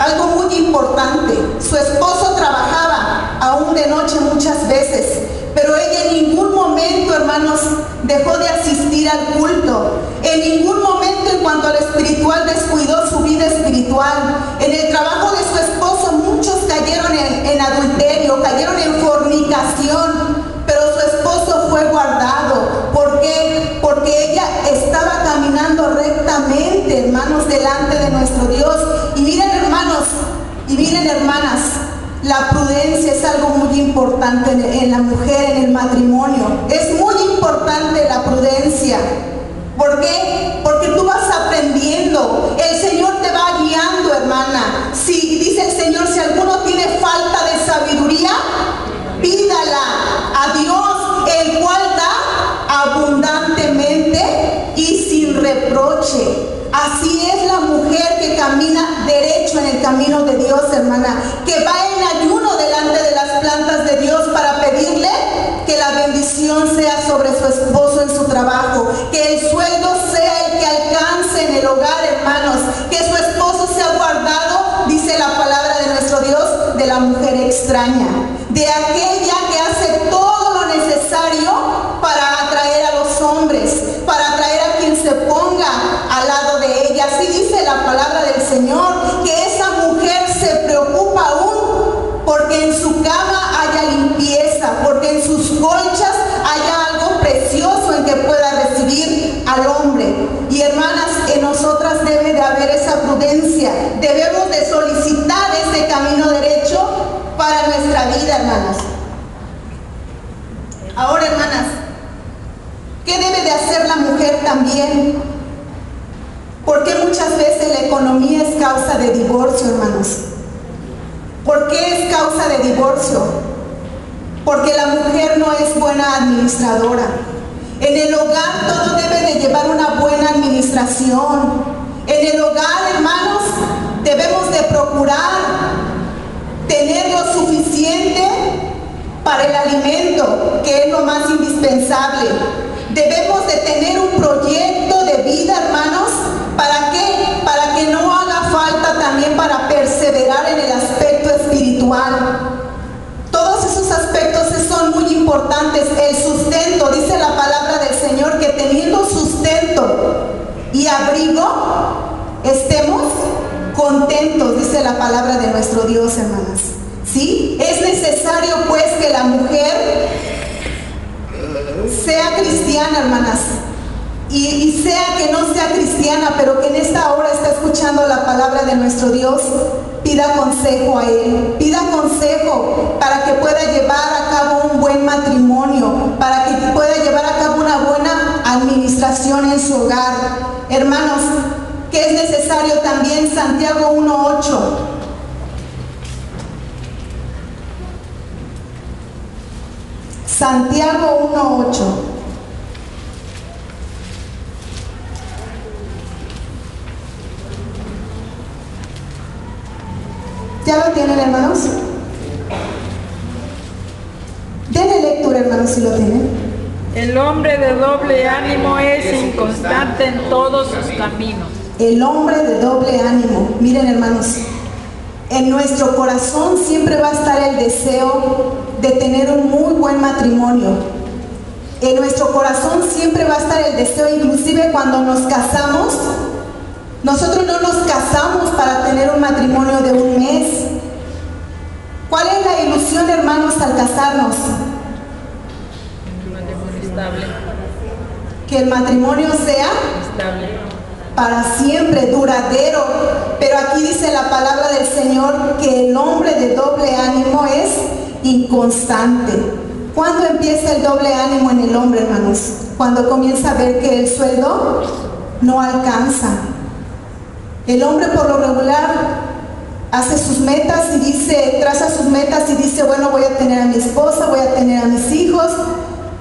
algo muy importante. Su esposo trabajaba aún de noche muchas veces, pero ella en ningún momento, hermanos, dejó de asistir al culto. En ningún momento, en cuanto a lo espiritual, descuidó su vida espiritual. En el trabajo de su esposo muchos cayeron en adulterio, cayeron en fornicación, pero su esposo fue guardado. ¿Por qué? Porque ella estaba caminando rectamente, hermanos, delante de nuestro Dios. Y miren, hermanos, y miren, hermanas, la prudencia es algo muy importante en la mujer, en el matrimonio. Es muy importante la prudencia. ¿Por qué? Porque tú vas aprendiendo. El Señor te va guiando, hermana. Si dice el Señor, si alguno tiene falta de sabiduría, pídala a Dios, el cual da abundantemente y sin reproche. Así es la mujer que camina derecho en el camino de Dios, hermana, que va en ayuno delante de las plantas de Dios para pedirle que la bendición sea sobre su esposo en su trabajo, que el sueldo sea el que alcance en el hogar, hermanos, que su esposo sea guardado, dice la palabra de nuestro Dios, de la mujer extraña, de aquella que hace todo lo necesario para atraer a los hombres, para atraer a quien se ponga al lado de ella. Así dice la palabra del Señor, que esa mujer se preocupa aún porque en su cama haya limpieza, porque en sus colchas haya algo precioso en que pueda recibir al hombre. Y hermanas, en nosotras debe de haber esa prudencia. Debemos de solicitar ese camino derecho para nuestra vida, hermanas. Ahora, hermanas, ¿qué debe de hacer la mujer también? Porque muchas veces la economía es causa de divorcio, hermanos. ¿Por qué es causa de divorcio? Porque la mujer no es buena administradora. En el hogar todo debe de llevar una buena administración. En el hogar, hermanos, debemos de procurar tener lo suficiente para el alimento, que es lo más indispensable. Debemos de tener un proyecto de vida, hermanos. ¿Para qué? Para que no haga falta también para perseverar en el aspecto espiritual. Todos esos aspectos son muy importantes. El sustento, dice la palabra del Señor, que teniendo sustento y abrigo, estemos contentos, dice la palabra de nuestro Dios, hermanas. ¿Sí? Es necesario, pues, que la mujer sea cristiana, hermanas, y sea que no sea cristiana, pero que en esta hora está escuchando la palabra de nuestro Dios, pida consejo a Él, pida consejo para que pueda llevar a cabo un buen matrimonio, para que pueda llevar a cabo una buena administración en su hogar. Hermanos, que es necesario también, Santiago 1:8. Santiago 1:8. ¿Ya lo tienen, hermanos? Denle lectura, hermanos, si lo tienen. El hombre de doble ánimo es inconstante en todos sus caminos. El hombre de doble ánimo. Miren, hermanos, en nuestro corazón siempre va a estar el deseo de tener un muy buen matrimonio. En nuestro corazón siempre va a estar el deseo, inclusive cuando nos casamos. Nosotros no nos casamos para tener un matrimonio de un mes. ¿Cuál es la ilusión, hermanos, al casarnos? Estable. Que el matrimonio sea Estable. para siempre, duradero. Pero aquí dice la palabra del Señor que el hombre de doble ánimo es inconstante. ¿Cuándo empieza el doble ánimo en el hombre, hermanos? Cuando comienza a ver que el sueldo no alcanza. El hombre por lo regular hace sus metas y dice, traza sus metas y dice, bueno, voy a tener a mi esposa, voy a tener a mis hijos,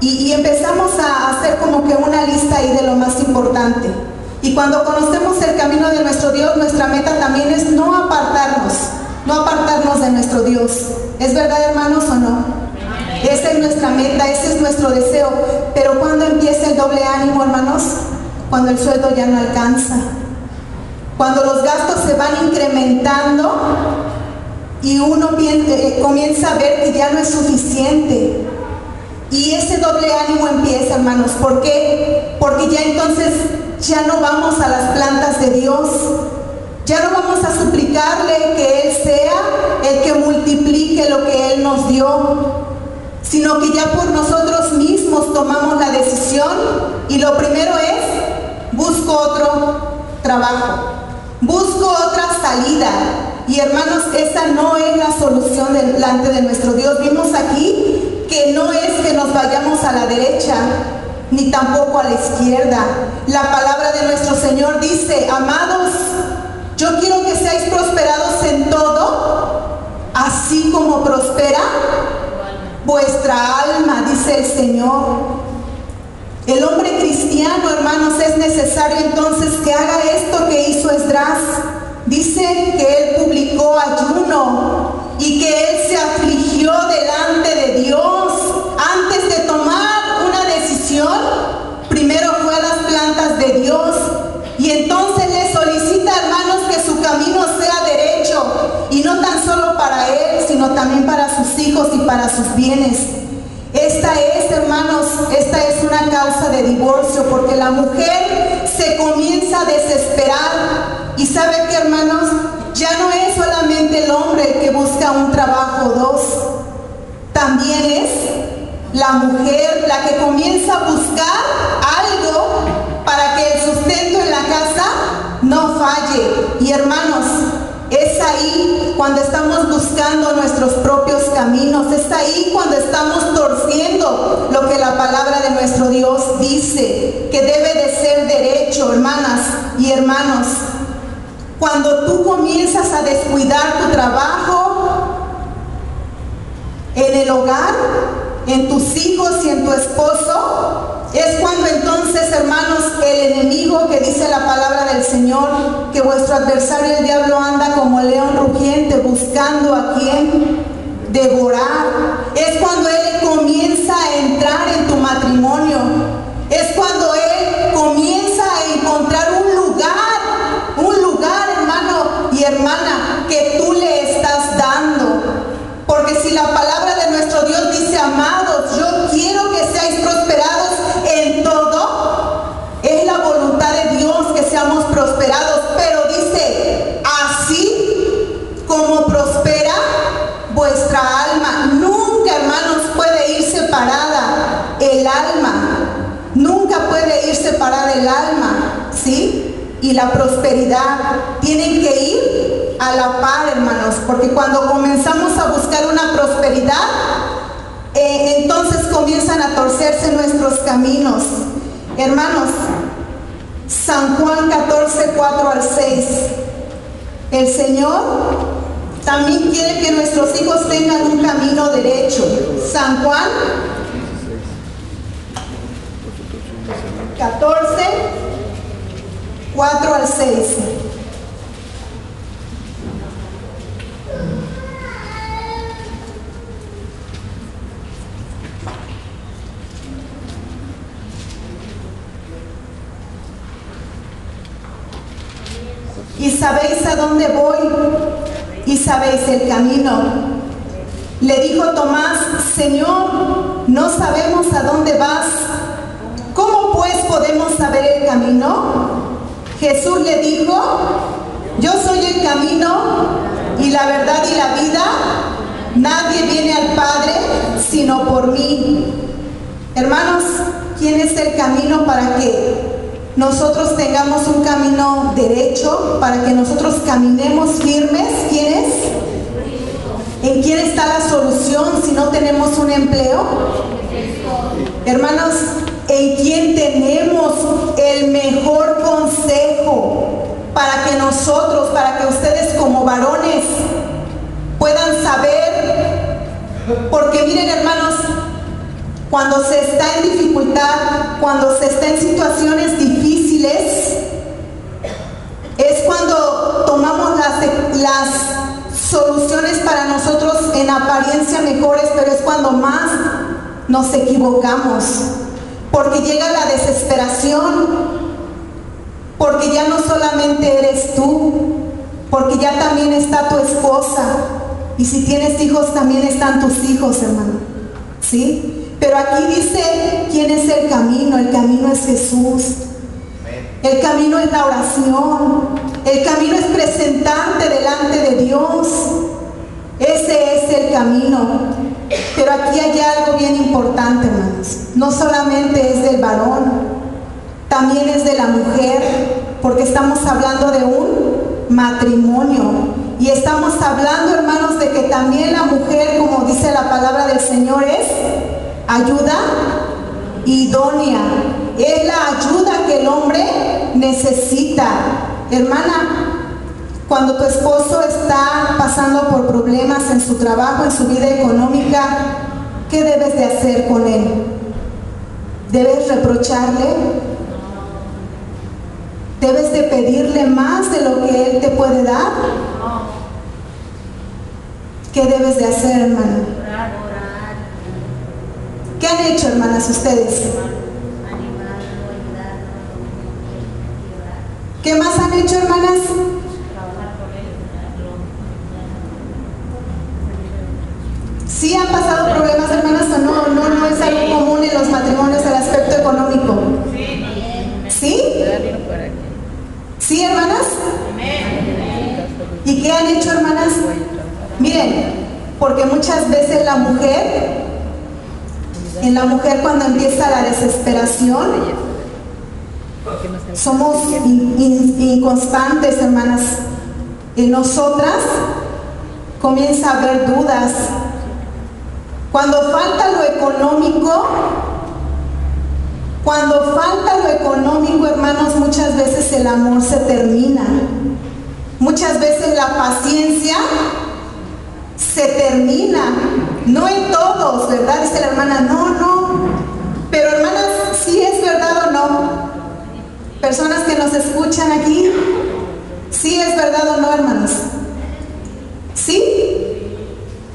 y empezamos a hacer como que una lista ahí de lo más importante. Y cuando conocemos el camino de nuestro Dios, nuestra meta también es no apartarnos de nuestro Dios. ¿Es verdad, hermanos, o no? Esa es nuestra meta, ese es nuestro deseo. Pero ¿cuándo empieza el doble ánimo, hermanos? Cuando el sueldo ya no alcanza. cuando los gastos se van incrementando y uno comienza a ver que ya no es suficiente. Y ese doble ánimo empieza, hermanos. ¿Por qué? Porque ya entonces ya no vamos a las plantas de Dios. Ya no vamos a suplicarle que Él sea el que multiplique lo que Él nos dio, sino que ya por nosotros mismos tomamos la decisión y lo primero es, busco otro trabajo, busco otra salida. Y hermanos, esa no es la solución delante de nuestro Dios. Vimos aquí que no es que nos vayamos a la derecha, ni tampoco a la izquierda. La palabra de nuestro Señor dice: amados, yo quiero que seáis prosperados en todo, así como prospera vuestra alma, dice el Señor. El hombre cristiano, hermanos, es necesario entonces que haga esto que hizo Esdras. Dice que él publicó ayuno y que él se afligió delante de Dios. Antes de tomar una decisión, primero fue a las plantas de Dios y entonces le solicita, hermanos, que su camino sea derecho, y no tan solo para él, sino también para sus hijos y para sus bienes. Esta es, hermanos, esta es una causa de divorcio, porque la mujer se comienza a desesperar. Y sabe que, hermanos, ya no es solamente el hombre el que busca un trabajo o dos, también es la mujer la que comienza a buscar algo para que el sustento en la casa no falle. Y hermanos, es ahí cuando estamos buscando nuestros propios caminos, es ahí cuando estamos torciendo lo que la palabra de nuestro Dios dice, que debe de ser derecho, hermanas y hermanos. Cuando tú comienzas a descuidar tu trabajo, en el hogar, en tus hijos y en tu esposo, es cuando entonces, hermanos, el enemigo, que dice la palabra del Señor, que vuestro adversario el diablo anda como león rugiente buscando a quien devorar. Es cuando él comienza a entrar en tu matrimonio. Es cuando él comienza a encontrar un lugar, hermano y hermana, que tú le estás dando. Porque si la palabra de nuestro Dios dice: amados, yo quiero que seáis prosperados en todo, es la voluntad de Dios que seamos prosperados, pero dice: así como prospera vuestra alma. Nunca, hermanos, puede ir separada el alma, nunca puede ir separada el alma, ¿sí? Y la prosperidad tienen que ir a la par, hermanos, porque cuando comenzamos a buscar una prosperidad, entonces comienzan a torcerse nuestros caminos. Hermanos, San Juan 14, 4 al 6. El Señor también quiere que nuestros hijos tengan un camino derecho. San Juan 14, 4 al 6. Y sabéis a dónde voy, y sabéis el camino. Le dijo Tomás: Señor, no sabemos a dónde vas. ¿Cómo pues podemos saber el camino? Jesús le dijo: yo soy el camino y la verdad y la vida. Nadie viene al Padre sino por mí. Hermanos, ¿quién es el camino para que nosotros tengamos un camino derecho, para que nosotros caminemos firmes? ¿Quién es? ¿En quién está la solución si no tenemos un empleo? Hermanos, ¿en quién tenemos el mejor consejo para que nosotros, para que ustedes como varones puedan saber? Porque miren, hermanos, cuando se está en dificultad, cuando se está en situaciones difíciles, es cuando tomamos las soluciones para nosotros en apariencia mejores, pero es cuando más nos equivocamos, porque llega la desesperación, porque ya no solamente eres tú, porque ya también está tu esposa. Y si tienes hijos, también están tus hijos, hermano. ¿Sí? Pero aquí dice quién es el camino. El camino es Jesús. El camino es la oración. El camino es presentarte delante de Dios. Ese es el camino. Pero aquí hay algo bien importante, hermanos. No solamente es del varón, también es de la mujer, porque estamos hablando de un matrimonio. Y estamos hablando, hermanos, de que también la mujer, como dice la palabra del Señor, es ayuda idónea. Es la ayuda que el hombre necesita. Hermana, cuando tu esposo está pasando por problemas en su trabajo, en su vida económica, ¿qué debes de hacer con él? ¿Debes reprocharle? ¿Debes de pedirle más de lo que él te puede dar? ¿Qué debes de hacer, hermana? ¿Qué han hecho, hermanas, ustedes? ¿Qué más han hecho, hermanas? ¿Sí han pasado problemas, hermanas, o no es algo común en los matrimonios el aspecto económico? ¿Sí? ¿Sí, hermanas? ¿Y qué han hecho, hermanas? Miren, porque muchas veces en la mujer cuando empieza la desesperación, somos inconstantes, hermanas. En nosotras comienza a haber dudas. Cuando falta lo económico, hermanos, muchas veces el amor se termina. Muchas veces la paciencia se termina. No en todos, ¿verdad? Dice la hermana, no. Pero, hermanas, ¿sí es verdad o no? Personas que nos escuchan aquí, ¿sí es verdad o no, hermanos? ¿Sí?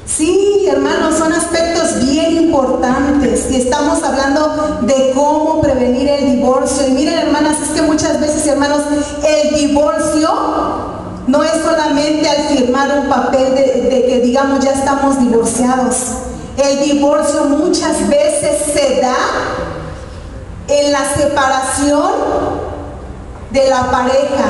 Sí, hermanos, son aspectos bien importantes y estamos hablando de cómo prevenir el divorcio. Y miren, hermanas, es que muchas veces, hermanos, el divorcio no es solamente al firmar un papel de que digamos ya estamos divorciados. El divorcio muchas veces se da en la separación de la pareja.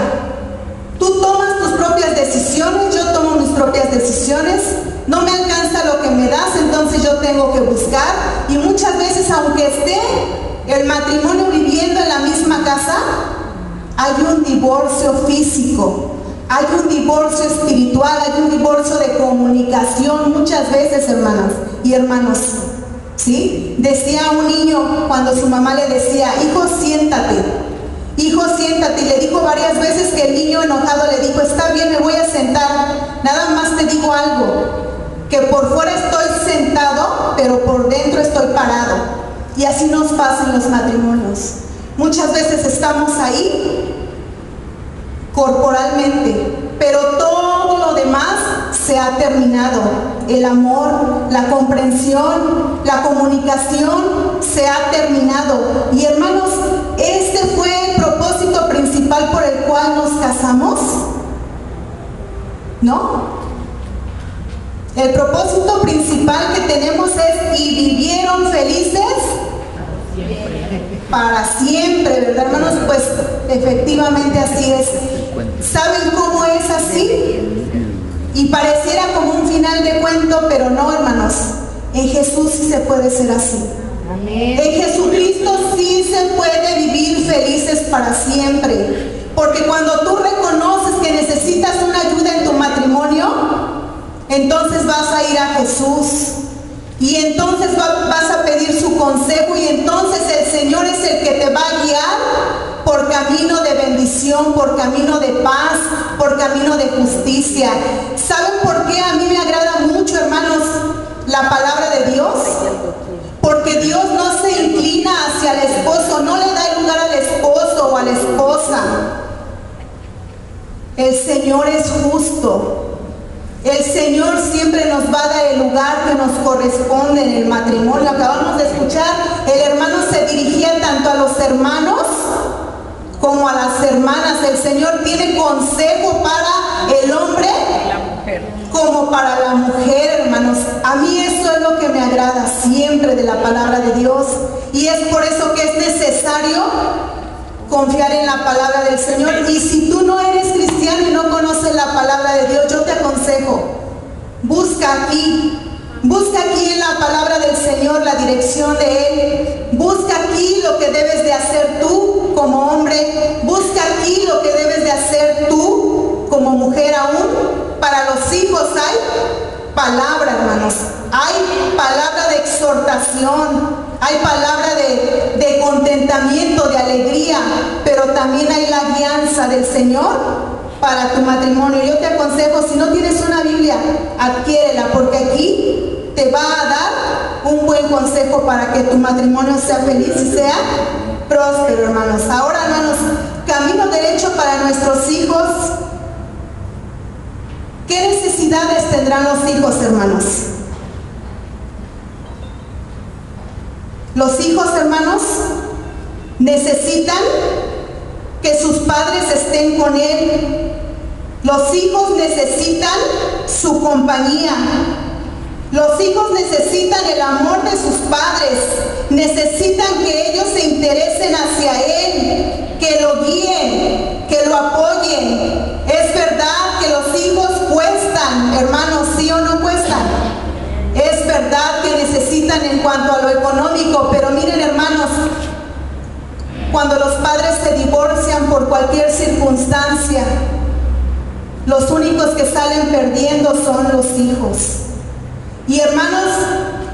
Tú tomas tus propias decisiones, yo tomo mis propias decisiones. No me alcanza lo que me das, entonces yo tengo que buscar. Y muchas veces, aunque esté el matrimonio viviendo en la misma casa, hay un divorcio físico, hay un divorcio espiritual, hay un divorcio de comunicación muchas veces, hermanas y hermanos. ¿Sí? Decía un niño cuando su mamá le decía, hijo, siéntate. Hijo, siéntate. Y le dijo varias veces que el niño enojado le dijo, está bien, me voy a sentar. Nada más te digo algo, que por fuera estoy sentado, pero por dentro estoy parado. Y así nos pasa en los matrimonios. Muchas veces estamos ahí corporalmente, pero todo lo demás se ha terminado. El amor, la comprensión, la comunicación se ha terminado. Y hermanos, este fue el propósito principal por el cual nos casamos, ¿no? El propósito principal que tenemos es, y vivieron felices para siempre, ¿verdad, hermanos? Pues efectivamente así es. ¿Saben cómo es así? Y pareciera como un final de cuento, pero no, hermanos. En Jesús sí se puede ser así. En Jesucristo sí se puede vivir felices para siempre. Porque cuando tú reconoces que necesitas una ayuda en tu matrimonio, entonces vas a ir a Jesús y entonces vas a pedir su consejo y entonces el Señor es el que te va a guiar por camino de bendición, por camino de paz, por camino de justicia. ¿Saben por qué a mí me agrada mucho, hermanos, la palabra de Dios? Porque Dios no se inclina hacia el esposo, no le da el lugar al esposo o a la esposa. El Señor es justo. El Señor siempre nos va a dar el lugar que nos corresponde en el matrimonio. Acabamos de escuchar, el hermano se dirigía tanto a los hermanos como a las hermanas. El Señor tiene consejo para el hombre como para la mujer, hermanos. A mí eso es lo que me agrada siempre de la palabra de Dios, y es por eso que es necesario confiar en la palabra del Señor. Y si tú no eres cristiano y no conoces la palabra de Dios, yo te aconsejo, busca aquí en la palabra del Señor la dirección de Él. Busca aquí lo que debes de hacer tú como hombre. Busca aquí lo que debes de hacer tú como mujer aún. Para los hijos hay palabra, hermanos. Hay palabra de exhortación. Hay palabra de contentamiento, de alegría. Pero también hay la guianza del Señor para tu matrimonio. Yo te aconsejo, si no tienes una Biblia, adquiérela, porque aquí te va a dar un buen consejo para que tu matrimonio sea feliz y sea próspero, hermanos. Ahora, hermanos, camino derecho para nuestros hijos. ¿Qué necesidades tendrán los hijos, hermanos? Los hijos, hermanos, necesitan que sus padres estén con él. Los hijos necesitan su compañía. Los hijos necesitan el amor de sus padres. Necesitan que ellos se interesen hacia él, que lo guíen, que lo apoyen. Es verdad que los hijos cuestan, hermanos, ¿sí o no cuestan? Es verdad que necesitan en cuanto a lo económico, pero miren, hermanos, cuando los padres se divorcian por cualquier circunstancia, los únicos que salen perdiendo son los hijos. Y hermanos,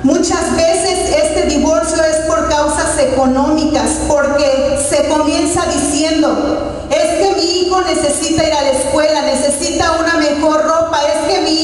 muchas veces este divorcio es por causas económicas, porque se comienza diciendo, es que mi hijo necesita ir a la escuela, necesita una mejor ropa, es que mi